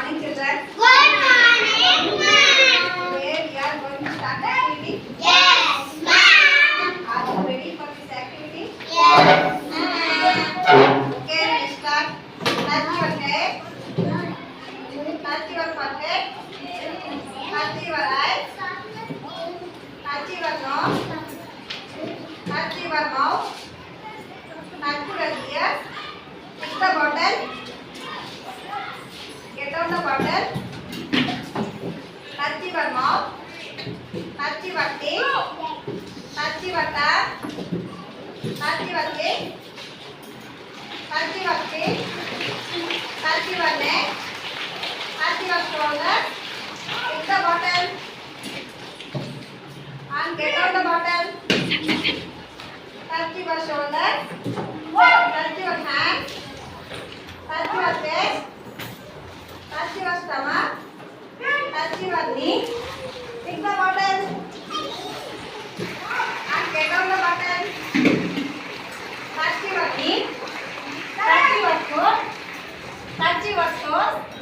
morning, children. Good morning, ma'am. Today we are going to start activity. Yes, ma'am. Are you ready for this activity? Yes, ma'am. Okay, let's start. Touch your head. Touch your forehead. Touch your eyes. Touch your nose. Touch your mouth. Touch your ears. Pick the bottle. Get out the bottle. Touch your mouth. Touch your teeth. Touch your tongue. Touch your chin. Touch your chin. Touch your neck. Touch your shoulder. Pick the bottle and get out the bottle. Touch your shoulder. Touch your hand. Touch your chest. Touch your stomach. Touch your knee. Pick the bottle and get out the bottle. Touch your knee. Touch your foot. Touch your toes.